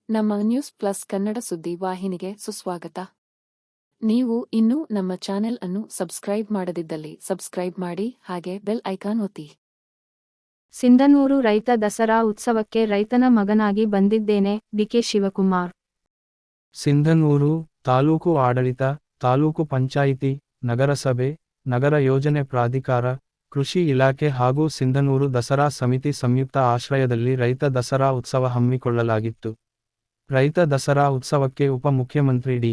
ನಮ್ಮ news plus Kannada ಸುದ್ದಿ ವಾಹಿನಿಗೆ ಸುಸ್ವಾಗತ. ನೀವು ಇನ್ನೂ ನಮ್ಮ ಚಾನೆಲ್ ಅನ್ನು ಸಬ್ಸ್ಕ್ರೈಬ್ ಮಾಡದಿದ್ದಲ್ಲಿ ಸಬ್ಸ್ಕ್ರೈಬ್ ಮಾಡಿ, ಹಾಗೆ ಬೆಲ್ ಐಕಾನ್ ಒತ್ತಿ. ಸಿಂಧನೂರು ರೈತ ದಸರಾ ಉತ್ಸವಕ್ಕೆ ರೈತನ ಮಗನಾಗಿ ಬಂದಿದ್ದೇನೆ. ಡಿಕೆ ಶಿವಕುಮಾರ್. ಸಿಂಧನೂರು ತಾಲೂಕು ಆಡಳಿತ, ತಾಲೂಕು ಪಂಚಾಯಿತಿ, ನಗರಸಭೆ, ನಗರ ಯೋಜನೆ ಪ್ರಾಧಿಕಾರ, ಕೃಷಿ ಇಲಾಖೆ ಹಾಗೂ ಸಿಂಧನೂರು ದಸರಾ ಸಮಿತಿ ಸಂಯುಕ್ತ ಆಶ್ರಯದಲ್ಲಿ ರೈತ ದಸರಾ ಉತ್ಸವ ಹಮ್ಮಿಕೊಳ್ಳಲಾಗಿತ್ತು. ರೈತ ದಸರಾ ಉತ್ಸವಕ್ಕೆ ಉಪಮುಖ್ಯಮಂತ್ರಿ ಡಿ.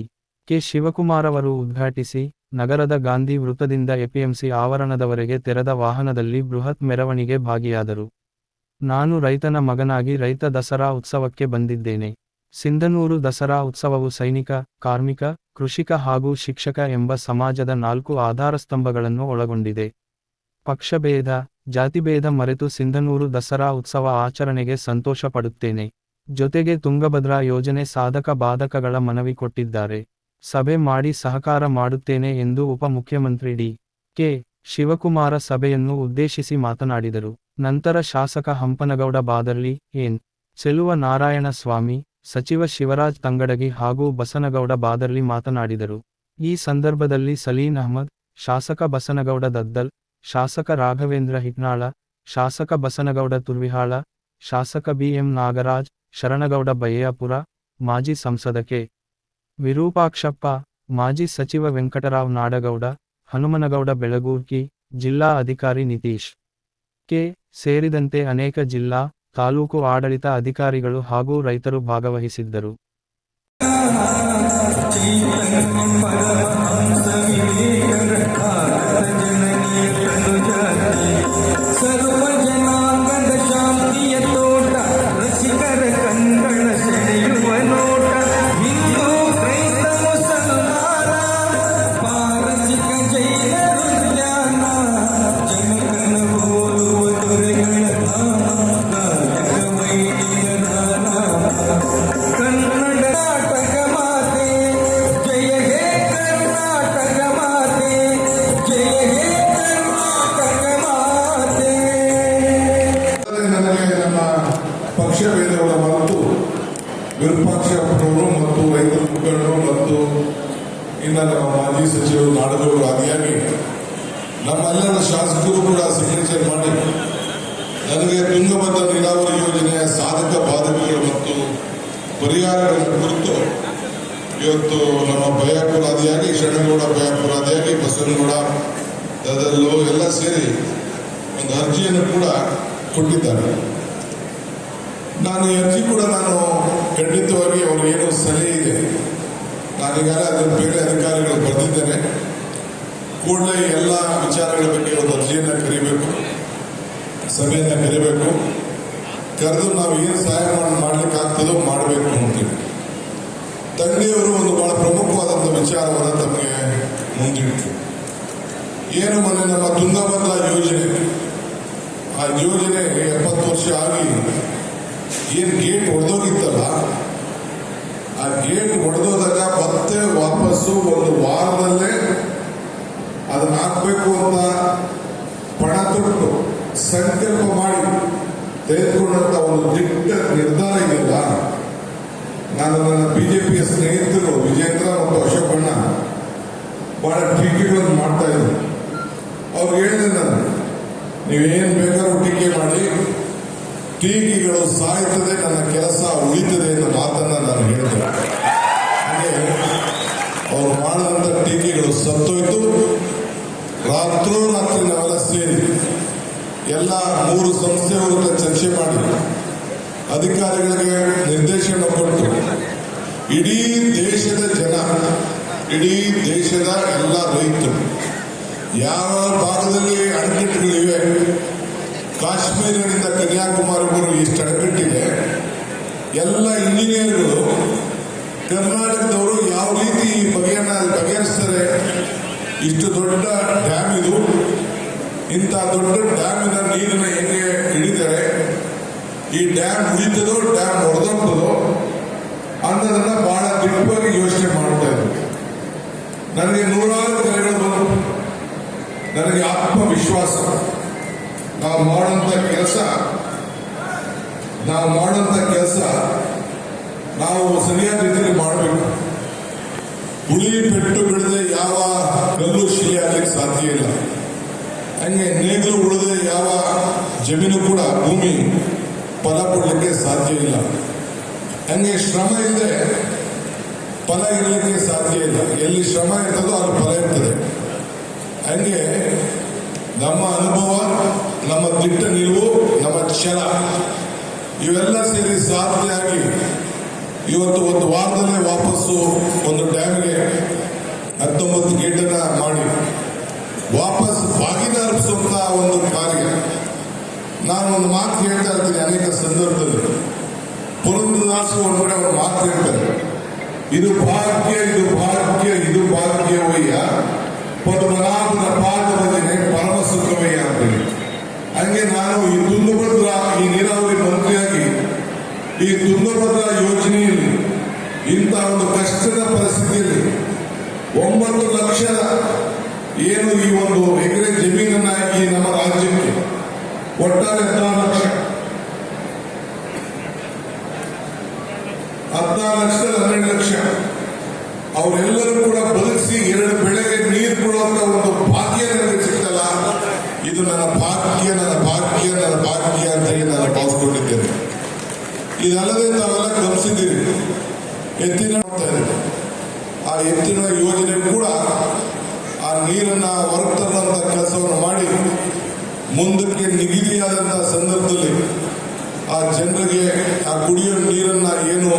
ಕೆ. ಶಿವಕುಮಾರ್ ಉದ್ಘಾಟಿಸಿ, ನಗರದ ಗಾಂಧಿ ವೃತ್ತದಿಂದ ಎಪಿಎಂಸಿ ಆವರಣದವರೆಗೆ ತೆರೆದ ವಾಹನದಲ್ಲಿ ಬೃಹತ್ ಮೆರವಣಿಗೆ ಭಾಗಿಯಾದರು. ನಾನು ರೈತನ ಮಗನಾಗಿ ರೈತ ದಸರಾ ಉತ್ಸವಕ್ಕೆ ಬಂದಿದ್ದೇನೆ. ಸಿಂಧನೂರು ದಸರಾ ಉತ್ಸವವು ಸೈನಿಕ, ಕಾರ್ಮಿಕ, ಕೃಷಿಕ ಹಾಗೂ ಶಿಕ್ಷಕ ಎಂಬ ಸಮಾಜದ 4 ಆಧಾರಸ್ತಂಭಗಳನ್ನು ಒಳಗೊಂಡಿದೆ. ಪಕ್ಷಭೇದ, ಜಾತಿಭೇದ ಮರೆತು ಸಿಂಧನೂರು ದಸರಾ ಉತ್ಸವ ಆಚರಣೆಗೆ ಸಂತೋಷ ಪಡುತ್ತೇನೆ. ಜೊತೆಗೆ ತುಂಗಭದ್ರಾ ಯೋಜನೆ ಸಾಧಕ ಬಾಧಕಗಳ ಮನವಿ ಕೊಟ್ಟಿದ್ದಾರೆ. ಸಭೆ ಮಾಡಿ ಸಹಕಾರ ಮಾಡುತ್ತೇನೆ ಎಂದು ಉಪಮುಖ್ಯಮಂತ್ರಿ ಡಿ. ಕೆ. ಶಿವಕುಮಾರ ಸಭೆಯನ್ನು ಉದ್ದೇಶಿಸಿ ಮಾತನಾಡಿದರು. ನಂತರ ಶಾಸಕ ಹಂಪನಗೌಡ ಬಾದರ್ಲಿ, ಎನ್. ಚೆಲುವ ನಾರಾಯಣ ಸ್ವಾಮಿ, ಸಚಿವ ಶಿವರಾಜ್ ತಂಗಡಗಿ ಹಾಗೂ ಬಸನಗೌಡ ಬಾದರ್ಲಿ ಮಾತನಾಡಿದರು. ಈ ಸಂದರ್ಭದಲ್ಲಿ ಸಲೀನ್ ಅಹ್ಮದ್, ಶಾಸಕ ಬಸನಗೌಡ ದದ್ದಲ್, ಶಾಸಕ ರಾಘವೇಂದ್ರ ಹಿಟ್ನಾಳ, ಶಾಸಕ ಬಸನಗೌಡ ತುರ್ವಿಹಾಳ, ಶಾಸಕ ಬಿ.ಎಂ. ನಾಗರಾಜ್, ಶರಣಗೌಡ ಬಯ್ಯಾಪುರ, ಮಾಜಿ ಸಂಸದ ಕೆ. ವಿರೂಪಾಕ್ಷಪ್ಪ, ಮಾಜಿ ಸಚಿವ ವೆಂಕಟರಾವ್ ನಾಡಗೌಡ, ಹನುಮನಗೌಡ ಬೆಳಗೂರ್ಕಿ, ಜಿಲ್ಲಾ ಅಧಿಕಾರಿ ನಿತೀಶ್ ಕೆ. ಸೇರಿದಂತೆ ಅನೇಕ ಜಿಲ್ಲಾ, ತಾಲೂಕು ಆಡಳಿತ ಅಧಿಕಾರಿಗಳು ಹಾಗೂ ರೈತರು ಭಾಗವಹಿಸಿದ್ದರು. ಪಕ್ಷಭೇದಗಳ ಮತ್ತು ವಿರೂಪಾಕ್ಷಪ್ಪನವರು ಮತ್ತು ರೈತ ಮುಖಂಡರು ಮತ್ತು ಇನ್ನ ನಮ್ಮ ಮಾಜಿ ಸಚಿವರು ನಾಡಗೌಡರು ಆದಿಯಾಗಿ ನಮ್ಮೆಲ್ಲರ ಶಾಸಕರು ಕೂಡ ಸಿಗ್ನೇಚರ್ ಮಾಡಿ ನನಗೆ ತುಂಗಭದ್ರಾ ನೀರಾವರಿ ಯೋಜನೆಯ ಸಾಧಕ ಬಾಧಕಗಳು ಮತ್ತು ಪರಿಹಾರಗಳ ಕುರಿತು ಇವತ್ತು ನಮ್ಮ ಬಯ್ಯಾಪುರ ಆದಿಯಾಗಿ, ಶರಣಗೌಡ ಬಯ್ಯಾಪುರ ಆದಿಯಾಗಿ, ಬಸವನಗೌಡ ಅದರಲ್ಲೂ ಎಲ್ಲ ಸೇರಿ ಒಂದು ಅರ್ಜಿಯನ್ನು ಕೂಡ ಕೊಟ್ಟಿದ್ದಾರೆ. ನಾನು ಈ ಅರ್ಜಿ ಕೂಡ ಖಂಡಿತವಾಗಿ ಅವ್ರಿಗೇನೋ ಸಲಹೆ ಇದೆ. ನಾನೀಗಾಗಲೇ ಅದನ್ನು ಬೇರೆ ಅಧಿಕಾರಿಗಳು ಬರೆದಿದ್ದೇನೆ. ಕೂಡಲೇ ಎಲ್ಲ ವಿಚಾರಗಳ ಬಗ್ಗೆ ಒಂದು ಅರ್ಜಿಯನ್ನು ಕರಿಬೇಕು, ಸಭೆಯನ್ನು ಕರಿಬೇಕು. ಕರೆದು ನಾವು ಏನು ಸಹಾಯ ಮಾಡ್ಲಿಕ್ಕೆ ಆಗ್ತದೋ ಮಾಡಬೇಕು ಅಂತೀವಿ. ತಂದೆಯವರು ಒಂದು ಬಹಳ ಪ್ರಮುಖವಾದಂಥ ವಿಚಾರವನ್ನು ತಮಗೆ ಮುಂದಿಟ್ಟು, ಏನು ಮೊನ್ನೆ ನಮ್ಮ ತುಂಗಭದ್ರಾ ಯೋಜನೆ, ಆ ಯೋಜನೆ 70 ವರ್ಷ ಆಗಿ ಏನ್ ಗೇಟ್ ಹೊಡೆದೋಗಿತ್ತಲ್ಲ, ಆ ಗೇಟ್ ಹೊಡೆದೋದಾಗ ಮತ್ತೆ ವಾಪಸ್ಸು ಒಂದು ವಾರದಲ್ಲೇ ಅದನ್ನ ಹಾಕ್ಬೇಕು ಅಂತ ಪಣ ತೊಟ್ಟು ಸಂಕಲ್ಪ ಮಾಡಿ ತೆಗೆದುಕೊಂಡಂತ ಒಂದು ದಿಟ್ಟ ನಿರ್ಧಾರ ಇದೆಯಲ್ಲ. ನಾನು ನನ್ನ ಬಿಜೆಪಿಯ ಸ್ನೇಹಿತರು ವಿಜೇಂದ್ರ ಮತ್ತು ಅಶೋಕಣ್ಣ ಬಹಳ ಟೀಕೆಗಳನ್ನು ಮಾಡ್ತಾ ಇದ್ರು. ಅವ್ರು ಹೇಳಿದೆ, ನಾನು ನೀವೇನ್ ಬೇಕಾದ್ರೂ ಟೀಕೆ ಮಾಡಿ, ಟೀಕೆಗಳು ಸಾಯ್ತದೆ, ನನ್ನ ಕೆಲಸ ಉಳಿತದೆ ಅನ್ನೋ ಮಾತನ್ನ ನಾನು ಹೇಳಿದೆ. ಹಾಗೆ ಅವ್ರು ಮಾಡಿದಂತ ಟೀಕೆಗಳು ಸತ್ತೋಯ್ತು. ರಾತ್ರೋರಾತ್ರಿ ನಾವೆಲ್ಲ ಸೇರಿ ಎಲ್ಲ 3 ಸಂಸ್ಥೆಗಳ ಚರ್ಚೆ ಮಾಡಿ ಅಧಿಕಾರಿಗಳಿಗೆ ನಿರ್ದೇಶನ ಕೊಟ್ಟು ಇಡೀ ದೇಶದ ಜನ, ಇಡೀ ದೇಶದ ಎಲ್ಲ ರೈತರು ಯಾವ ಭಾಗದಲ್ಲಿ ಅಣೆಕಟ್ಟುಗಳಿವೆ, ಕಾಶ್ಮೀರದಿಂದ ಕನ್ಯಾಕುಮಾರಿವರೆಗೂ ಎಷ್ಟು ಅಣೆಕಟ್ಟಿದೆ, ಎಲ್ಲ ಇಂಜಿನಿಯರ್ಗಳು ಕರ್ನಾಟಕದವರು ಯಾವ ರೀತಿ ಈ ಬಗೆಹರಿಸ್ತಾರೆ. ಇಷ್ಟು ದೊಡ್ಡ ಡ್ಯಾಮ್ ಇದು, ಇಂಥ ದೊಡ್ಡ ಡ್ಯಾಮಿನ ನೀರನ್ನ ಹೆಂಗೆ ಹಿಡಿತಾರೆ, ಈ ಡ್ಯಾಮ್ ಉಳಿತದೋ ಡ್ಯಾಮ್ ಹೊಡೆದೋಗ್ತದೋ ಅನ್ನೋದನ್ನ ಬಹಳ ದಿಟ್ಟವಾಗಿ ಯೋಚನೆ ಮಾಡ್ತಾ ಇದ್ರು. ನನಗೆ 100 ಕರೆಗಳು ಬಂತು. ನನಗೆ ಆತ್ಮವಿಶ್ವಾಸ, ನಾವು ಮಾಡುವಂತ ಕೆಲಸ ನಾವು ಸರಿಯಾದ ರೀತಿಯಲ್ಲಿ ಮಾಡಬೇಕು. ಹುಳಿ ಪೆಟ್ಟು ಬಿಡದೆ ಯಾವ ಕಲ್ಲು ಶಿಲೆ ಆಗ್ಲಿಕ್ಕೆ ಸಾಧ್ಯ ಇಲ್ಲ. ಹಂಗೆ ನೇಗಿಲು ಉಳಿದೆ ಯಾವ ಜಮೀನು ಕೂಡ ಭೂಮಿ ಫಲ ಕೊಡಲಿಕ್ಕೆ ಸಾಧ್ಯ ಇಲ್ಲ. ಹಂಗೆ ಶ್ರಮ ಇಲ್ಲದೆ ಫಲ ಇರಲಿಕ್ಕೆ ಸಾಧ್ಯ ಇಲ್ಲ. ಎಲ್ಲಿ ಶ್ರಮ ಇರ್ತದೋ ಅಲ್ಲಿ ಫಲ ಇರ್ತದೆ. ಹಂಗೆ ನಮ್ಮ ಅನುಭವ, ನಮ್ಮ ದಿಟ್ಟ ನಿಲುವು, ನಮ್ಮ ಛಲ ಇವೆಲ್ಲ ಸೇರಿ ಸಾಧ್ಯ ಆಗಿ ಇವತ್ತು ಒಂದು ವಾರದಲ್ಲೇ ವಾಪಸ್ಸು ಒಂದು ಡ್ಯಾಮ್ಗೆ 19 ಗೇಟನ್ನ ಮಾಡಿ ವಾಪಸ್ ಬಾಗಿನ ಅರ್ಪಿಸುವಂತ ಒಂದು ಕಾರ್ಯ. ನಾನು ಒಂದು ಮಾತು ಹೇಳ್ತಾ ಇರ್ತೀನಿ ಅನೇಕ ಸಂದರ್ಭದಲ್ಲಿ. ಪುರಂದರದಾಸರು ಒಂದು ಕಡೆ ಒಂದು ಮಾತು ಹೇಳ್ತಾರೆ, ಇದು ಭಾಗ್ಯ, ಇದು ಭಾಗ್ಯ, ಇದು ಭಾಗ್ಯವಯ್ಯ, ಪದ್ಮನಾಭನ ಪಾದ ಭಜನೆ ಪರಮ ಸುಖವಯ್ಯ ಅಂತೇಳಿ. ಹಂಗೆ ನಾನು ಈ ತುಂಗಭದ್ರಾ ಈ ನೀರಾವರಿ ಮಂತ್ರಿಯಾಗಿ ಈ ತುಂಗಭದ್ರಾ ಯೋಜನೆಯಲ್ಲಿ ಇಂಥ ಒಂದು ಕಷ್ಟದ ಪರಿಸ್ಥಿತಿಯಲ್ಲಿ 9 ಲಕ್ಷ ಏನು ಈ ಒಂದು ಎಕರೆ ಜಮೀನನ್ನ ಈ ನಮ್ಮ ರಾಜ್ಯಕ್ಕೆ ಒಟ್ಟಾರೆ 14 ಲಕ್ಷ ಅವರೆಲ್ಲರೂ ಕೂಡ ಬದುಕಿಸಿ 2 ಬೆಳೆಗೆ ನೀರು ಕೊಡುವಂತ ಒಂದು ಭಾಗ್ಯ ನನಗೆ ಸಿಗ್ತಲ್ಲ, ಇದು ನನ್ನ ಭಾಗ್ಯ, ನನ್ನ ಭಾಗ್ಯ, ನನ್ನ ಭಾಗ್ಯ ಅಂತ ಹೇಳಿ ನಾನು ಭಾವಿಸ್ಕೊಂಡಿದ್ದೇನೆ. ಇದಲ್ಲದೆ ತಾವೆಲ್ಲ ಗಮನಿಸಿದ್ದೀರಿ, ಎತ್ತಿನ ಆ ಎತ್ತಿನ ಯೋಜನೆ ಕೂಡ ಆ ನೀರನ್ನ ಹೊರಗೆ ತರುವಂತ ಕೆಲಸವನ್ನು ಮಾಡಿ ಮುಂದಕ್ಕೆ ನಿಗದಿಯಾದಂತಹ ಸಂದರ್ಭದಲ್ಲಿ ಆ ಜನರಿಗೆ ಆ ಕುಡಿಯೋ ನೀರನ್ನ ಏನು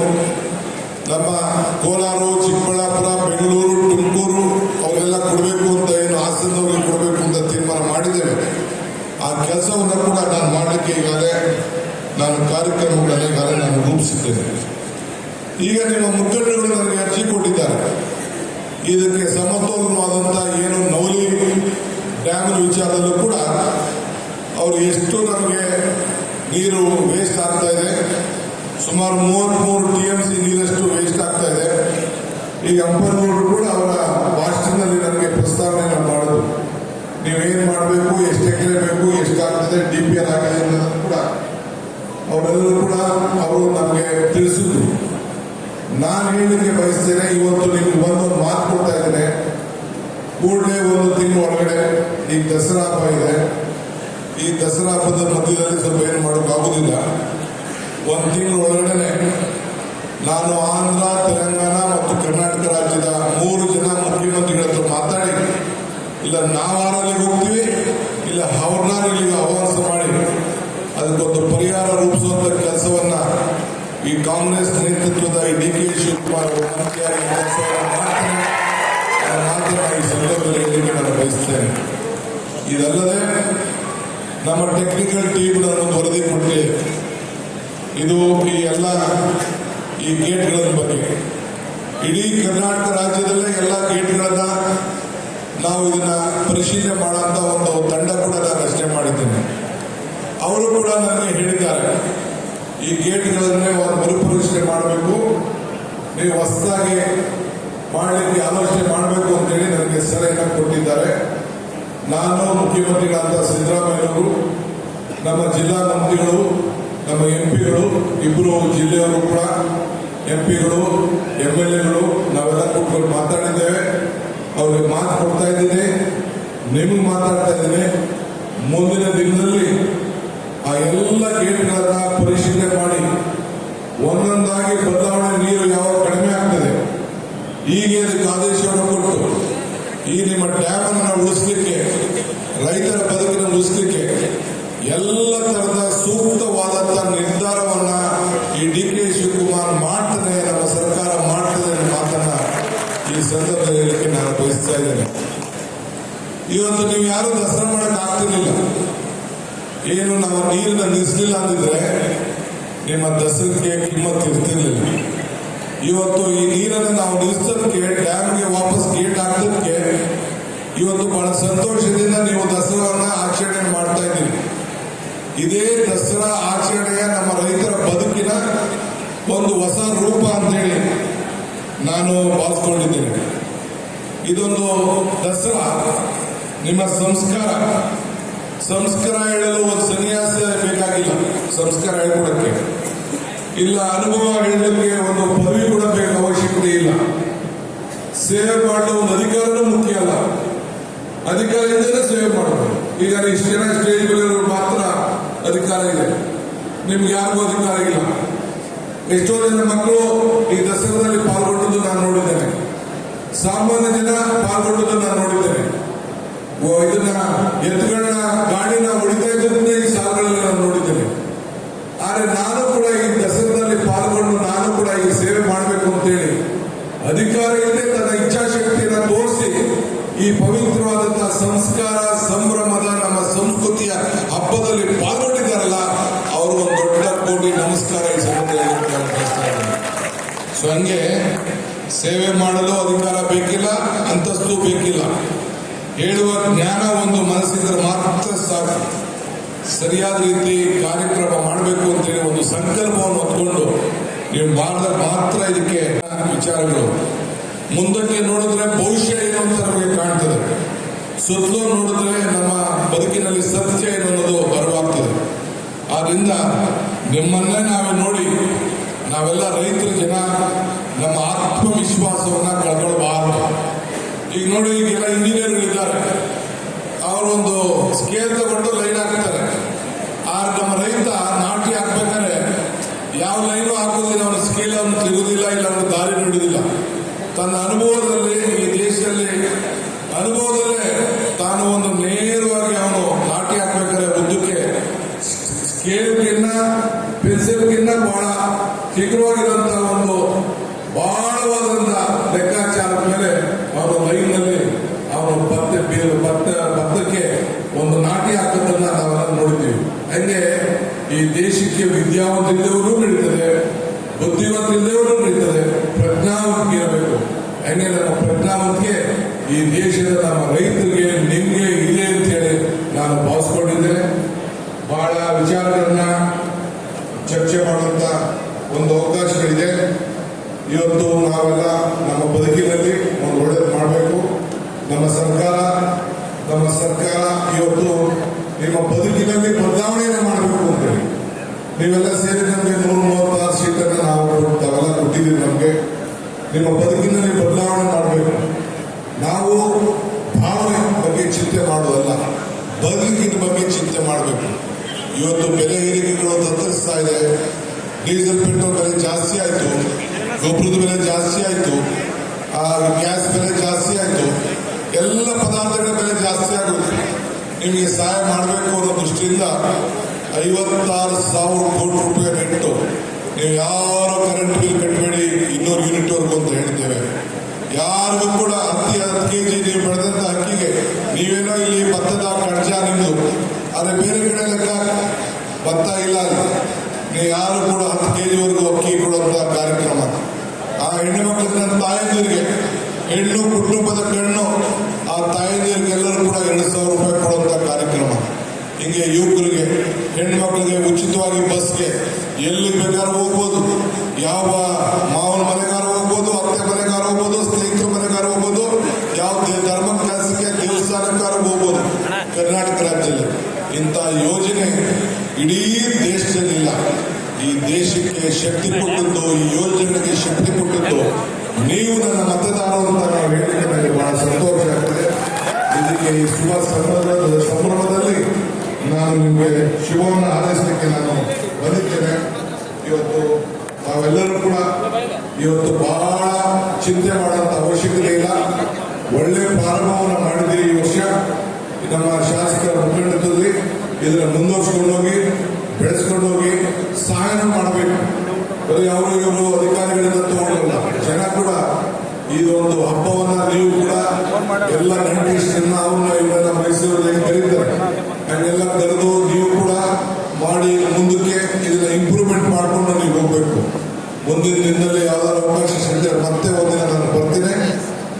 ನಮ್ಮ ಕೋಲಾರ, ಚಿಕ್ಕಬಳ್ಳಾಪುರ, ಬೆಂಗಳೂರು, ತುಮಕೂರು ಅವರೆಲ್ಲ ಕೊಡಬೇಕು ಅಂತ ಏನು ಹಾಸನದವರಿಗೆ ಕೊಡಬೇಕು ಅಂತ ತೀರ್ಮಾನ ಮಾಡಿದ್ದೇವೆ. ಆ ಕೆಲಸವನ್ನು ಕೂಡ ನಾನು ಮಾಡಲಿಕ್ಕೆ ಈಗಾಗಲೇ ನಾನು ಕಾರ್ಯಕ್ರಮಗಳನ್ನು ಈಗಾಗಲೇ ನಾನು ರೂಪಿಸಿದ್ದೇನೆ. ಈಗ ನಿಮ್ಮ ಮುಖಂಡರುಗಳು ನನಗೆ ಅರ್ಜಿ ಕೊಟ್ಟಿದ್ದಾರೆ. ಇದಕ್ಕೆ ಸಮತೋಲನವಾದಂತಹ ಏನು ನವಲಿ ಡ್ಯಾಮ್ ವಿಚಾರದಲ್ಲೂ ಕೂಡ ಅವರು ಎಷ್ಟು ನಮಗೆ ನೀರು ವೇಸ್ಟ್ ಆಗ್ತಾ ಇದೆ, ಸುಮಾರು 33 TMC ನೀರಷ್ಟು ವೇಸ್ಟ್ ಆಗ್ತಾ ಇದೆ. ಈಗ ಅಂಪನಗೌಡರು ಕೂಡ ಅವರ ಭಾಷಣದಲ್ಲಿ ನನಗೆ ಪ್ರಸ್ತಾವನೆ ಮಾಡೋದು, ನೀವೇನ್ ಮಾಡಬೇಕು, ಎಷ್ಟು ಎಕರೆ ಬೇಕು, ಎಷ್ಟಾಗ್ತದೆ, DPR ಆಗಿದೆ ಅನ್ನೋದನ್ನು ಕೂಡ ಅವರೆಲ್ಲರೂ ಕೂಡ ಅವರು ನಮಗೆ ತಿಳಿಸಿದ್ರು. ನಾನು ಹೇಳಲಿಕ್ಕೆ ಬಯಸ್ತೇನೆ, ಇವತ್ತು ನಿಮ್ಗೆ ಒಂದು ಮಾತು ಕೊಡ್ತಾ ಇದ್ದೇನೆ. ಕೂಡಲೇ 1 ತಿಂಗಳ ಒಳಗಡೆ ಈಗ ದಸರಾ ಹಬ್ಬ ಇದೆ. ಈ ದಸರಾ ಹಬ್ಬದ ಮಧ್ಯದಲ್ಲಿ ಸ್ವಲ್ಪ ಏನು ಮಾಡೋಕ್ಕಾಗೋದಿಲ್ಲ. 1 ತಿಂಗಳ ಒಳಗಡೆ ನಾನು ಆಂಧ್ರ, ತೆಲಂಗಾಣ ಮತ್ತು ಕರ್ನಾಟಕ ರಾಜ್ಯದ 3 ಜನ ಮುಖ್ಯಮಂತ್ರಿಗಳ ಹತ್ರ ಮಾತಾಡಿ, ಇಲ್ಲ ನಾವಾರ ಅಲ್ಲಿಗೆ ಹೋಗ್ತೀವಿ, ಇಲ್ಲ ಅವ್ರನ್ನ ಇಲ್ಲಿಗೆ ಆಹ್ವಾನ ಮಾಡಿ ಅದಕ್ಕೊಂದು ಪರಿಹಾರ ರೂಪಿಸುವಂತ ಕೆಲಸವನ್ನ ಈ ಕಾಂಗ್ರೆಸ್ ನೇತೃತ್ವದ ಈ DK ಶಿವಕುಮಾರ್ ಮಂತ್ರಿಯಾಗಿ ಮಾತನ್ನ ಈ ಸಂದರ್ಭದಲ್ಲಿ ಹೇಳಲಿಕ್ಕೆ ನಾನು ಬಯಸ್ತೇನೆ. ಇದಲ್ಲದೆ ನಮ್ಮ ಟೆಕ್ನಿಕಲ್ ಟೀಮ್ ಒಂದು ವರದಿ ಕೊಟ್ಟಿದೆ. ಇದು ಈ ಎಲ್ಲ ಈ ಗೇಟ್ಗಳ ಬಗ್ಗೆ ಇಡೀ ಕರ್ನಾಟಕ ರಾಜ್ಯದಲ್ಲೇ ಎಲ್ಲ ಗೇಟ್ಗಳನ್ನ ನಾವು ಇದನ್ನ ಪರಿಶೀಲನೆ ಮಾಡುವಂತ ಒಂದು ತಂಡ ಕೂಡ ನಾನು ರಚನೆ ಮಾಡಿದ್ದೇನೆ. ಅವರು ಕೂಡ ನನಗೆ ಹೇಳಿದ್ದಾರೆ, ಈ ಗೇಟ್ಗಳನ್ನೇ ಮರುಪರಿಶೀಲನೆ ಮಾಡಬೇಕು, ನೀವು ಹೊಸದಾಗಿ ಮಾಡಲಿಕ್ಕೆ ಆಲೋಚನೆ ಮಾಡಬೇಕು ಅಂತೇಳಿ ನನಗೆ ಸಲಹೆಯನ್ನು ಕೊಟ್ಟಿದ್ದಾರೆ. ನಾನು ಮುಖ್ಯಮಂತ್ರಿಗಳಾದ ಸಿದ್ದರಾಮಯ್ಯವರು, ನಮ್ಮ ಜಿಲ್ಲಾ ಮಂತ್ರಿಗಳು, ನಮ್ಮ MPಗಳು, ಇಬ್ಬರು ಜಿಲ್ಲೆಯವರು ಕೂಡ MPಗಳು, MLAಗಳು ನಾವೆಲ್ಲ ಕೂತ್ಕೊಂಡು ಮಾತಾಡಿದ್ದೇವೆ. ಅವ್ರಿಗೆ ಮಾತು ಕೊಡ್ತಾ ಇದ್ದೀನಿ, ನಿಮಗೆ ಮಾತಾಡ್ತಾ ಇದ್ದೀನಿ. ಮುಂದಿನ ದಿನದಲ್ಲಿ ಆ ಎಲ್ಲ ಗೇಟ್ಗಳನ್ನ ಪರಿಶೀಲನೆ ಮಾಡಿ ಒಂದೊಂದಾಗಿ ಬದಲಾವಣೆ ನೀರು ಯಾವಾಗ ಕಡಿಮೆ ಆಗ್ತದೆ, ಹೀಗೆ ಅದಕ್ಕೆ ಆದೇಶವನ್ನು ಕೊಟ್ಟು ಈ ನಿಮ್ಮ ಡ್ಯಾಮ್ ಅನ್ನು ಉಳಿಸಲಿಕ್ಕೆ, ರೈತರ ಬದುಕಿನ ಉಳಿಸಲಿಕ್ಕೆ ಎಲ್ಲ ತರದ ಸೂಕ್ತವಾದಂತಹ ನಿರ್ಧಾರವನ್ನ ಈ DK ಶಿವಕುಮಾರ್ ಮಾಡ್ತಾನೆ, ನಮ್ಮ ಸರ್ಕಾರ ಮಾಡ್ತದೆ ಅನ್ನೋ ಮಾತನ್ನ ಈ ಸಂದರ್ಭದಲ್ಲಿ ಹೇಳಲಿಕ್ಕೆ ನಾನು ಬಯಸ್ತಾ ಇದ್ದೇನೆ. ಇವತ್ತು ನೀವು ಯಾರು ದಸರಾ ಮಾಡಕ್ ಆಗ್ತಿರ್ಲಿಲ್ಲ, ಏನು ನಾವು ನೀರನ್ನ ನಿಲ್ಲಿಸಲಿಲ್ಲ ಅಂದಿದ್ರೆ ನಿಮ್ಮ ದಸರಕ್ಕೆ ಕಿಮ್ಮತ್ತು ಇರ್ತಿರ್ಲಿಲ್ಲ. ಇವತ್ತು ಈ ನೀರನ್ನು ನಾವು ನಿಲ್ಲಿಸೋದಕ್ಕೆ, ಡ್ಯಾಮ್ಗೆ ವಾಪಸ್ ಗೇಟ್ ಹಾಕೋದಕ್ಕೆ ಇವತ್ತು ಬಹಳ ಸಂತೋಷದಿಂದ ನೀವು ದಸರಾವನ್ನ ಆಚರಣೆ ಮಾಡ್ತಾ ಇದ್ದೀರಿ. ಇದೇ ದಸರಾ ಆಚರಣೆಯ ನಮ್ಮ ರೈತರ ಬದುಕಿನ ಒಂದು ಹೊಸ ರೂಪ ಅಂತೇಳಿ ನಾನು ಭಾವಿಸ್ಕೊಂಡಿದ್ದೇನೆ. ಇದೊಂದು ದಸರಾ ನಿಮ್ಮ ಸಂಸ್ಕಾರ ಹೇಳಲು ಒಂದು ಸನ್ಯಾಸ ಬೇಕಾಗಿಲ್ಲ. ಸಂಸ್ಕಾರ ಹೇಳ್ಕೊಡಕ್ಕೆ ಇಲ್ಲ ಅನುಭವ ಹೇಳಲಿಕ್ಕೆ ಒಂದು ಪದವಿ ಕೂಡ ಬೇಕು, ಅವಶ್ಯಕತೆ ಇಲ್ಲ. ಸೇವೆ ಮಾಡುವ ಒಂದು ಅಧಿಕಾರನೂ ಮುಖ್ಯ ಅಲ್ಲ, ಅಧಿಕಾರ ಇದ್ದರೆ ಸೇವೆ ಮಾಡಬಹುದು. ಈಗ ಇಷ್ಟು ಜನ ಸ್ಟೇಜ್ ಮೇಲೆ ಮಾತ್ರ ಅಧಿಕಾರ ಇದೆ, ನಿಮ್ಗೆ ಯಾರಿಗೂ ಅಧಿಕಾರ ಇಲ್ಲ. ಎಷ್ಟೋ ಜನ ಮಕ್ಕಳು ಈ ದಸರಾದಲ್ಲಿ ಪಾಲ್ಗೊಂಡದ್ದು ನಾನು ನೋಡಿದ್ದೇನೆ, ಸಾಮಾನ್ಯ ಜನ ಪಾಲ್ಗೊಂಡದ್ದು ನಾನು ನೋಡಿದ್ದೇನೆ. ಇದನ್ನ ಎತ್ತುಗಳನ್ನ ಗಾಡಿನ ಹೊಡಿತಾ ಇದ್ದದನ್ನ ಈ ಸಾಲುಗಳಲ್ಲಿ ನಾನು ನೋಡಿದ್ದೇನೆ. ಆದ್ರೆ ನಾನು ಕೂಡ ಈ ದಸರಾದಲ್ಲಿ ಪಾಲ್ಗೊಂಡು ನಾನು ಕೂಡ ಈ ಸೇವೆ ಮಾಡಬೇಕು ಅಂತೇಳಿ ಅಧಿಕಾರ ಇಲ್ಲದೆ ತನ್ನ ಇಚ್ಛಾಶಕ್ತಿಯನ್ನು ತೋರಿಸಿ ಈ ಪವಿತ್ರವಾದಂತಹ ಸಂಸ್ಕಾರ ಸಂಭ್ರಮದ ನಮ್ಮ ಸಂಸ್ಕೃತಿಯ ಹಬ್ಬದಲ್ಲಿ ಪಾಲ್ಗೊಂಡಿದ್ದಾರಲ್ಲ, ಅವರು ಒಂದು ದೊಡ್ಡ ಕೋಟಿ ನಮಸ್ಕಾರ ಈ ಸಂದರ್ಭದಲ್ಲಿ. ಸೊ ಹಂಗೆ ಸೇವೆ ಮಾಡಲು ಅಧಿಕಾರ ಬೇಕಿಲ್ಲ, ಅಂತಸ್ತು ಬೇಕಿಲ್ಲ, ಹೇಳುವ ಜ್ಞಾನ ಒಂದು ಮನಸ್ಸಿದ್ರೆ ಮಾತ್ರ ಸಾಕು. ಸರಿಯಾದ ರೀತಿ ಕಾರ್ಯಕ್ರಮ ಮಾಡಬೇಕು ಅಂತೇಳಿ ಒಂದು ಸಂಕಲ್ಪವನ್ನು ಹೊತ್ಕೊಂಡು ನೀವು ಮಾಡಿದ್ರೆ ಮಾತ್ರ ಇದಕ್ಕೆ ವಿಚಾರಗಳು ಮುಂದಕ್ಕೆ ನೋಡಿದ್ರೆ ಭವಿಷ್ಯ ಏನು ಅಂತ ನಮಗೆ ಕಾಣ್ತದೆ. ಸುತ್ತಲೂ ನೋಡಿದ್ರೆ ನಮ್ಮ ಬದುಕಿನಲ್ಲಿ ಸತ್ಯ ಏನು ಅನ್ನೋದು ಅರಿವಾಗ್ತದೆ. ಆದ್ರಿಂದ ನಿಮ್ಮನ್ನೇ ನಾವೇ ನೋಡಿ ನಾವೆಲ್ಲ ರೈತರ ಜನ ನಮ್ಮ ಆತ್ಮವಿಶ್ವಾಸವನ್ನ ಕಳ್ಕೊಳ್ಬಾರ್ದು. ಈಗ ನೋಡಿ, ಈಗೆಲ್ಲ ಇಂಜಿನಿಯರ್ಗಳಿದ್ದಾರೆ, ಅವರೊಂದು ಸ್ಕೇಲ್ ತಗೊಂಡು ಲೈನ್ ಹಾಕ್ತಾರೆ. ನಮ್ಮ ರೈತ ನಾಟಿ ಹಾಕ್ಬೇಕಾದ್ರೆ ಯಾವ ಲೈನು ಹಾಕೋದಿಲ್ಲ, ಅವನ ಸ್ಕೇಲ್ ಅವನು ತೆಗುದಿಲ್ಲ, ಇಲ್ಲ ಅವನು ದಾರಿ ನೀಡುವುದಿಲ್ಲ. ತನ್ನ ಅನುಭವದಲ್ಲಿ ಈ ದೇಶದಲ್ಲಿ ಅನುಭವದಲ್ಲೇ ತಾನು ಒಂದು ನೇರವಾಗಿ ಅವನು ನಾಟಿ ಹಾಕ್ಬೇಕಾದ್ರೆ ಉದ್ದಕ್ಕೆ ಸ್ಕೇಲ್ಗಿನ್ನ ಪೆನ್ಸಿಲ್ಗಿನ್ನ ಬಹಳ ಚಿಗುರವಾಗಿರುವಂತಹ ಒಂದು ಬಹಳವಾದಂತ ಲೆಕ್ಕಾಚಾರದ ಮೇಲೆ ಅವನು ಲೈನ್ನಲ್ಲಿ ಅವನು ಭತ್ತಕ್ಕೆ ಒಂದು ನಾಟಿ ಹಾಕೋದನ್ನ ನಾವೆಲ್ಲ ನೋಡಿದ್ದೀವಿ. ಹಂಗೆ ಈ ದೇಶಕ್ಕೆ ವಿದ್ಯಾವಂತರಿದ್ದವರು ನಡೀತದೆ, ಬುದ್ಧಿವಂತರಿದ್ದವರು ನಡೀತದೆ, ಪ್ರಜ್ಞಾವಂತಿಕೆ ಇರಬೇಕು. ಹಂಗೆ ನಮ್ಮ ಪ್ರಜ್ಞಾವಂತಿಕೆ ಈ ದೇಶದ ನಮ್ಮ ರೈತರಿಗೆ ನಿಮ್ಗೆ ಇದೆ ಅಂತ ಹೇಳಿ ನಾನು ಭಾವಿಸ್ಕೊಂಡಿದ್ದೇನೆ. ಬಹಳ ವಿಚಾರಗಳನ್ನ ಚರ್ಚೆ ಮಾಡುವಂತ ಒಂದು ಅವಕಾಶಗಳಿದೆ. ಇವತ್ತು ನಾವೆಲ್ಲ ನಮ್ಮ ಬದುಕಿನಲ್ಲಿ ಒಂದು ಒಳ್ಳೆಯದು ಮಾಡಬೇಕು. ನಮ್ಮ ಸರ್ಕಾರ ಇವತ್ತು ನಿಮ್ಮ ಬದುಕಿನಲ್ಲಿ ಬದಲಾವಣೆಯನ್ನು ಮಾಡಬೇಕು ಅಂತೇಳಿ ನೀವೆಲ್ಲ ಸೇರಿ ನಮಗೆ 136 ಸೀಟನ್ನು ತಾವೆಲ್ಲ ಕೊಟ್ಟಿದ್ದೀವಿ. ನಮಗೆ ನಿಮ್ಮ ಬದುಕಿನಲ್ಲಿ ಬದಲಾವಣೆ ಮಾಡಬೇಕು. ನಾವು ಭಾವನೆ ಬಗ್ಗೆ ಚಿಂತೆ ಮಾಡೋದಲ್ಲ, ಬದುಕಿನ ಬಗ್ಗೆ ಚಿಂತೆ ಮಾಡಬೇಕು. ಇವತ್ತು ಬೆಲೆ ಏರಿಕೆಗಳು ತತ್ತರಿಸ್ತಾ ಇದೆ. ಡೀಸೆಲ್ ಪೆಟ್ರೋಲ್ ಬೆಲೆ ಜಾಸ್ತಿ ಆಯಿತು, ಗೊಬ್ಬರದ ಬೆಲೆ ಜಾಸ್ತಿ ಆಯಿತು, ಗ್ಯಾಸ್ ಬೆಲೆ ಜಾಸ್ತಿ ಆಯಿತು, ಎಲ್ಲ ಪದಾರ್ಥಗಳ ಬೆಲೆ ಜಾಸ್ತಿ ಆಗುತ್ತೆ. ನಿಮಗೆ ಸಹಾಯ ಮಾಡಬೇಕು ಅನ್ನೋ ದೃಷ್ಟಿಯಿಂದ 56,000 ಕೋಟಿ ರೂಪಾಯಿ ನೆಟ್ಟು ನೀವು ಯಾರು ಕರೆಂಟ್ ಬಿಲ್ ಕಟ್ಟಬೇಡಿ 200 ಯೂನಿಟ್ವರೆಗೂ ಅಂತ ಹೇಳ್ತೇವೆ. ಯಾರಿಗೂ ಕೂಡ 10 ಕೆಜಿ ನೀವು ಬೆಳೆದಂತ ಅಕ್ಕಿಗೆ ನೀವೇನೋ ಇಲ್ಲಿ ಭತ್ತದ ಕಡ್ಜ ನಿಮ್ದು, ಆದ್ರೆ ಬೇರೆ ಕಡೆ ಲೆಕ್ಕ ಭತ್ತ ಇಲ್ಲ ಅಲ್ಲಿ. ನೀವು ಯಾರು ಕೂಡ 10 ಕೆಜಿವರೆಗೂ ಅಕ್ಕಿ ಕೊಡುವಂತ ಕಾರ್ಯಕ್ರಮ. ಆ ಹೆಣ್ಣು ಮಕ್ಕಳ ತಾಯಂದಿರಿಗೆ, ಹೆಣ್ಣು ಕುಟುಂಬದ ಕಣ್ಣು, ಆ ತಾಯಂದಿರಿಗೆಲ್ಲರೂ ಕೂಡ 2,000 ರೂಪಾಯಿ ಕೊಡುವಂತ ಕಾರ್ಯಕ್ರಮ. ಹಿಂಗೆ ಯುವಕರಿಗೆ, ಹೆಣ್ಣು ಮಕ್ಕಳಿಗೆ ಉಚಿತವಾಗಿ ಬಸ್ಗೆ ಎಲ್ಲಿ ಬೇಕಾದ್ರೂ ಹೋಗ್ಬೋದು. ಯಾವ ಮಾವನ ಮನೆಗಾರ ಹೋಗ್ಬೋದು, ಅತ್ತೆ ಮನೆಗಾರ ಹೋಗ್ಬೋದು, ಸ್ನೇಹಿತರ ಮನೆಗಾರ ಹೋಗ್ಬೋದು, ಯಾವ ಧರ್ಮ ಕೆಲಸಕ್ಕೆ ದೇವಸ್ಥಾನಕ್ಕಾರ ಹೋಗ್ಬೋದು ಕರ್ನಾಟಕ ರಾಜ್ಯದಲ್ಲಿ. ಇಂಥ ಯೋಜನೆ ಇಡೀ ದೇಶದಲ್ಲಿಲ್ಲ. ಈ ದೇಶಕ್ಕೆ ಶಕ್ತಿ ಕೊಟ್ಟದ್ದು, ಈ ಯೋಜನೆಗೆ ಶಕ್ತಿ ಕೊಟ್ಟದ್ದು ನೀವು ನನ್ನ ಮತದಾರರು ಅಂತ ನಾವು ಹೇಳಿಕೆ ನನಗೆ ಬಹಳ ಸಂತೋಷ ಆಗ್ತದೆ. ಇದಕ್ಕೆ ಈ ಶುಭ ಸಂಭ್ರಮದಲ್ಲಿ ನಾನು ನಿಮಗೆ ಶುಭವನ್ನು ಹಾರೈಸಲಿಕ್ಕೆ ನಾನು ಬಂದಿದ್ದೇನೆ. ಇವತ್ತು ನಾವೆಲ್ಲರೂ ಕೂಡ ಇವತ್ತು ಬಹಳ ಚಿಂತೆ ಮಾಡುವಂತ ಅವಶ್ಯಕತೆ ಇಲ್ಲ. ಒಳ್ಳೆ ಪ್ರಾರಂಭವನ್ನು ಮಾಡಿದ್ದೀರಿ ಈ ವರ್ಷ. ನಮ್ಮ ಶಾಸಕರ ಮುಖಂಡತ್ವದಲ್ಲಿ ಇದನ್ನು ಮುಂದುವರಿಸಿಕೊಂಡು ಹೋಗಿ, ಬೆಳೆಸ್ಕೊಂಡು ಹೋಗಿ, ಸಹಾಯ ಮಾಡಬೇಕು. ಬರೀ ಅವರು ಇವರು ಅಧಿಕಾರಿಗಳಿಂದ ತಗೊಂಡಲ್ಲ, ಜನ ಕೂಡ ಇದೊಂದು ಹಬ್ಬವನ್ನ ನೀವು ಕೂಡ ಎಲ್ಲ ನೆಂಟಿಸ್ಟನ್ನ ಅವ್ರನ್ನ ಇವರೆಲ್ಲ ಮೈಸೂರಲ್ಲಿ ಕರೀತಾರೆ, ಹಂಗೆಲ್ಲ ಕರೆದು ನೀವು ಕೂಡ ಮಾಡಿ ಮುಂದಕ್ಕೆ ಇದನ್ನ ಇಂಪ್ರೂವ್ಮೆಂಟ್ ಮಾಡಿಕೊಂಡು ನೀವು ಹೋಗ್ಬೇಕು. ಮುಂದಿನ ದಿನದಲ್ಲಿ ಯಾವ್ದಾದ್ರು ಅವಕಾಶ ಸಿಗ್ತಾರೆ ಮತ್ತೆ ಒಂದಿನ ನಾನು ಬರ್ತೀನಿ.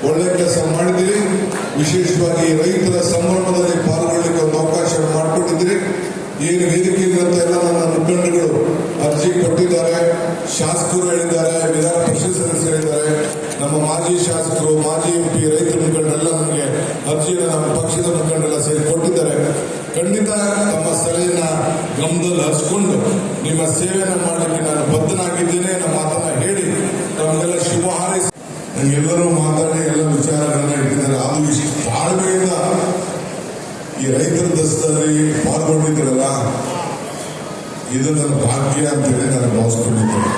ಒಳ್ಳೆ ಕೆಲಸ ಮಾಡಿದ್ದೀರಿ. ವಿಶೇಷವಾಗಿ ರೈತರ ಸಂಭ್ರಮದಲ್ಲಿ ಪಾಲ್ಗೊಳ್ಳಿಕ್ಕೆ ಒಂದು ಅವಕಾಶ ಮಾಡಿಕೊಟ್ಟಿದ್ದೀರಿ. ಏನು ವೇದಿಕೆ ಅಂತ ಎಲ್ಲ ನನ್ನ ಮುಖಂಡಗಳು ಅರ್ಜಿ ಕೊಟ್ಟಿದ್ದಾರೆ, ಶಾಸಕರು ಹೇಳಿದ್ದಾರೆ, ವಿಧಾನ ಪರಿಷತ್ ಸದಸ್ಯರು ಹೇಳಿದ್ದಾರೆ, ನಮ್ಮ ಮಾಜಿ ಶಾಸಕರು, ಮಾಜಿ MP, ರೈತರ ಮುಖಂಡರೆಲ್ಲ ನಮಗೆ ಅರ್ಜಿಯನ್ನು ನಮ್ಮ ಪಕ್ಷದ ಮುಖಂಡರೆಲ್ಲ ಸೇರಿ ಕೊಟ್ಟಿದ್ದಾರೆ. ಖಂಡಿತ ತಮ್ಮ ಸಲಹೆಯನ್ನ ಗಮನದಲ್ಲಿ ಹರಿಸಿಕೊಂಡು ನಿಮ್ಮ ಸೇವೆಯನ್ನು ಮಾಡಲಿಕ್ಕೆ ನಾನು ಬದ್ಧನಾಗಿದ್ದೇನೆ. ನಮ್ಮ ಮಾತನ್ನ ಹೇಳಿ ನಮಗೆಲ್ಲ ಶುಭ ಹಾರೈಸಿ. ಎಲ್ಲರೂ ಮಾತಾಡಿ ಎಲ್ಲ ವಿಚಾರಗಳನ್ನ ಇಟ್ಟಿದ್ದಾರೆ. ಅದು ಇಷ್ಟು ತಾಳ್ಮೆಯಿಂದ ಈ ರೈತರ ದಸರಲ್ಲಿ ಪಾಲ್ಗೊಂಡಿದ್ದೀರಲ್ಲ, ಇದು ನನ್ನ ಭಾಗ್ಯ ಅಂತೇಳಿ ನಾನು ಭಾವಿಸ್ಕೊಂಡಿದ್ದೇನೆ.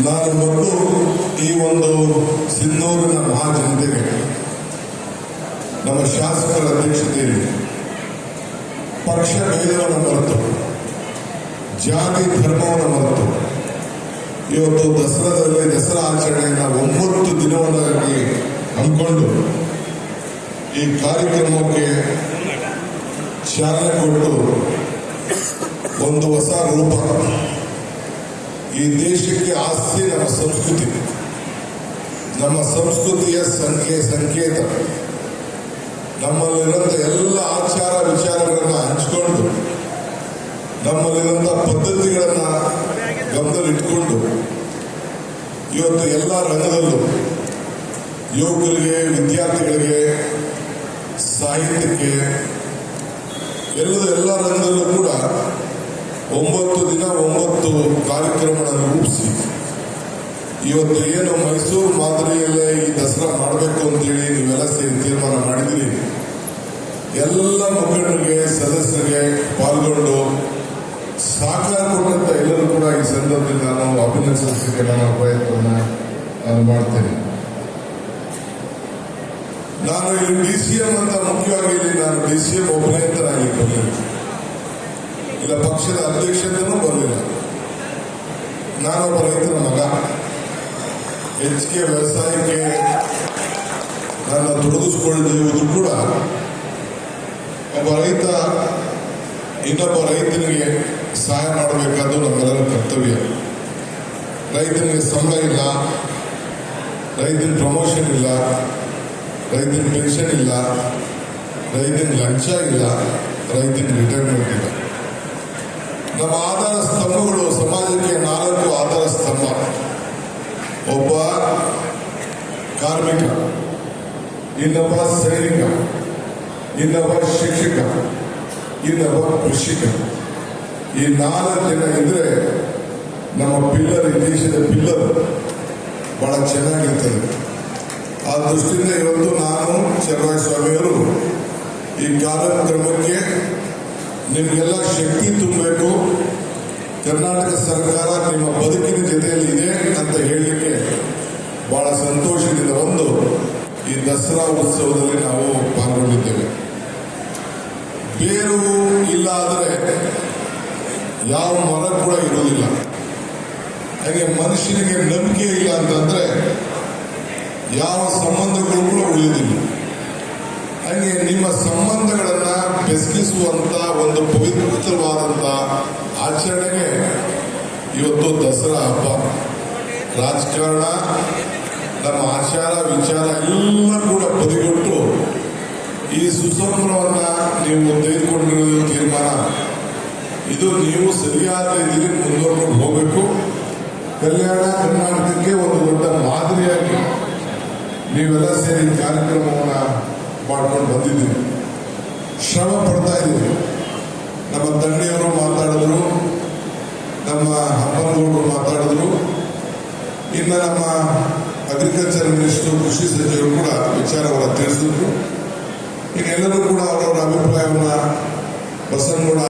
ನಾನು ಮೊದಲು ಈ ಒಂದು ಸಿಂಧೂರಿನ ಮಹಾಜನತೆಗೆ ನಮ್ಮ ಶಾಸಕರ ಅಧ್ಯಕ್ಷತೆಯಲ್ಲಿ ಪಕ್ಷ ಭೇದವನ್ನು ಮರೆತು, ಜಾತಿ ಧರ್ಮವನ್ನು ಮರೆತು ಇವತ್ತು ದಸರಾ ಆಚರಣೆಯನ್ನು 9 ದಿನವನ್ನಾಗಿ ಹಮ್ಮಿಕೊಂಡು ಈ ಕಾರ್ಯಕ್ರಮಕ್ಕೆ ಚಾಲನೆ ಕೊಟ್ಟು ಒಂದು ಹೊಸ ರೂಪ, ಈ ದೇಶಕ್ಕೆ ಆಸ್ತಿ ನಮ್ಮ ಸಂಸ್ಕೃತಿ, ನಮ್ಮ ಸಂಸ್ಕೃತಿಯ ಸಂಕೇತ, ನಮ್ಮಲ್ಲಿರುವಂಥ ಎಲ್ಲ ಆಚಾರ ವಿಚಾರಗಳನ್ನ ಹಂಚಿಕೊಂಡು, ನಮ್ಮಲ್ಲಿರುವಂಥ ಪದ್ಧತಿಗಳನ್ನ ಗಮನದಲ್ಲಿಟ್ಕೊಂಡು ಇವತ್ತು ಎಲ್ಲ ರಂಗದಲ್ಲೂ ಯುವಕರಿಗೆ, ವಿದ್ಯಾರ್ಥಿಗಳಿಗೆ, ಸಾಹಿತ್ಯಕ್ಕೆ, ಎಲ್ಲ ರಂಗದಲ್ಲೂ ಕೂಡ 9 ದಿನ 9 ಕಾರ್ಯಕ್ರಮಗಳನ್ನು ರೂಪಿಸಿ ಇವತ್ತು ಏನು ಮೈಸೂರು ಮಾದರಿಯಲ್ಲೇ ಈ ದಸರಾ ಮಾಡಬೇಕು ಅಂತೇಳಿ ನೀವೆಲ್ಲ ಸೇರಿ ತೀರ್ಮಾನ ಮಾಡಿದಿರಿ. ಎಲ್ಲ ಮುಖಂಡರಿಗೆ, ಸದಸ್ಯರಿಗೆ ಪಾಲ್ಗೊಂಡು ಸಹಕಾರ ಕೊಟ್ಟಂತ ಎಲ್ಲರೂ ಕೂಡ ಈ ಸಂದರ್ಭದಲ್ಲಿ ನಾನು ಅಭಿನಂದಿಸಲಿಕ್ಕೆ ನನ್ನ ಪ್ರಯತ್ನವನ್ನು ನಾನು ಮಾಡ್ತೇನೆ. ನಾನು ಇಲ್ಲಿ DCM ಅಂತ ಮುಖ್ಯವಾಗಿ ಇಲ್ಲಿ ನಾನು DCM ಒಬ್ಬನೇ ಅಂತ ಆಗಲಿಕ್ಕೆ ಬರಲಿಲ್ಲ, ಇಲ್ಲ ಪಕ್ಷದ ಅಧ್ಯಕ್ಷತೆಯೂ ಬರಲಿಲ್ಲ. ನಾನೊಬ್ಬ ರೈತರ ಮಗ, ಹೆಚ್ಚಿಗೆ ವ್ಯವಸಾಯಕ್ಕೆ ನನ್ನ ತೊಡಗಿಸಿಕೊಳ್ಳದಿರುವುದು ಕೂಡ ಒಬ್ಬ ರೈತ ಇನ್ನೊಬ್ಬ ರೈತನಿಗೆ ಸಹಾಯ ಮಾಡಬೇಕಾದ್ದು ನಮ್ಮೆಲ್ಲರ ಕರ್ತವ್ಯ. ರೈತನಿಗೆ ಸಂಬಳ ಇಲ್ಲ, ರೈತನ ಪ್ರಮೋಷನ್ ಇಲ್ಲ, ರೈತನ ಪೆನ್ಷನ್ ಇಲ್ಲ, ರೈತನ ಲಂಚ ಇಲ್ಲ, ರೈತನ ರಿಟೈರ್ಮೆಂಟ್ ಇಲ್ಲ. ನಮ್ಮ ಆಧಾರ ಸ್ತಂಭಗಳು, ಸಮಾಜಕ್ಕೆ 4 ಆಧಾರ ಸ್ತಂಭ. ಒಬ್ಬ ಕಾರ್ಮಿಕ, ಇನ್ನೊಬ್ಬ ಸೈನಿಕ, ಇನ್ನೊಬ್ಬ ಶಿಕ್ಷಕ, ಇನ್ನೊಬ್ಬ ಕೃಷಿಕ. ಈ 4 ಜನ ಇದ್ರೆ ನಮ್ಮ ಪಿಲ್ಲರ್, ಈ ದೇಶದ ಪಿಲ್ಲರ್ ಬಹಳ ಚೆನ್ನಾಗಿರ್ತದೆ. ಆ ದೃಷ್ಟಿಯಿಂದ ಇವತ್ತು ನಾನು ಚಲರಾಯ ಸ್ವಾಮಿಯವರು ಈ ಕಾರ್ಯಕ್ರಮಕ್ಕೆ ನಿಮಗೆಲ್ಲ ಶಕ್ತಿ ತುಂಬಬೇಕು, ಕರ್ನಾಟಕ ಸರ್ಕಾರ ನಿಮ್ಮ ಬದುಕಿನ ಜೊತೆಯಲ್ಲಿ ಇದೆ ಅಂತ ಹೇಳಲಿಕ್ಕೆ ಬಹಳ ಸಂತೋಷದಿಂದ ಒಂದು ಈ ದಸರಾ ಉತ್ಸವದಲ್ಲಿ ನಾವು ಪಾಲ್ಗೊಂಡಿದ್ದೇವೆ. ಬೇರು ಇಲ್ಲ ಆದರೆ ಯಾವ ಮರ ಕೂಡ ಇರೋದಿಲ್ಲ. ಹಾಗೆ ಮನುಷ್ಯನಿಗೆ ನಂಬಿಕೆ ಇಲ್ಲ ಅಂತಂದ್ರೆ ಯಾವ ಸಂಬಂಧಗಳು ಕೂಡ ಉಳಿಯುವುದಿಲ್ಲ. ಹಾಗೆ ನಿಮ್ಮ ಸಂಬಂಧಗಳನ್ನ ಬೆಸಗಿಸುವಂತ ಒಂದು ಪವಿತ್ರವಾದಂತ ಆಚರಣೆಗೆ ಇವತ್ತು ದಸರಾ ಹಬ್ಬ. ರಾಜಕಾರಣ, ನಮ್ಮ ಆಚಾರ ವಿಚಾರ ಎಲ್ಲ ಕೂಡ ಬದಿಗೊಟ್ಟು ಈ ಸುಸಂಭ್ರಮವನ್ನ ನೀವು ತೆಗೆದುಕೊಂಡಿರುವ ತೀರ್ಮಾನ ಇದು ನೀವು ಸರಿಯಾದ ರೀತಿಯಲ್ಲಿ ಮುಂದುವರೆದು ಹೋಗಬೇಕು. ಕಲ್ಯಾಣ ಕರ್ನಾಟಕಕ್ಕೆ ಒಂದು ದೊಡ್ಡ ಮಾದರಿಯಾಗಿ ನೀವೆಲ್ಲ ಸೇರಿ ಕಾರ್ಯಕ್ರಮವನ್ನ ಮಾಡ್ಕೊಂಡು ಬಂದಿದ್ದೀವಿ, ಶ್ರಮ ಪಡ್ತಾ ಇದ್ದೀವಿ. ನಮ್ಮ ತಂದೆಯವರು ಮಾತಾಡಿದ್ರು, ನಮ್ಮ ಅಪ್ಪನಗೌಡರು ಮಾತಾಡಿದ್ರು, ಇನ್ನು ನಮ್ಮ ಅಗ್ರಿಕಲ್ಚರ್ ಮಿನಿಸ್ಟರ್, ಕೃಷಿ ಸಚಿವರು ಕೂಡ ವಿಚಾರವನ್ನು ತಿಳಿಸಿದ್ರು. ಇನ್ನೆಲ್ಲರೂ ಕೂಡ ಅವರವರ ಅಭಿಪ್ರಾಯವನ್ನ ಬಸವನಗೌಡ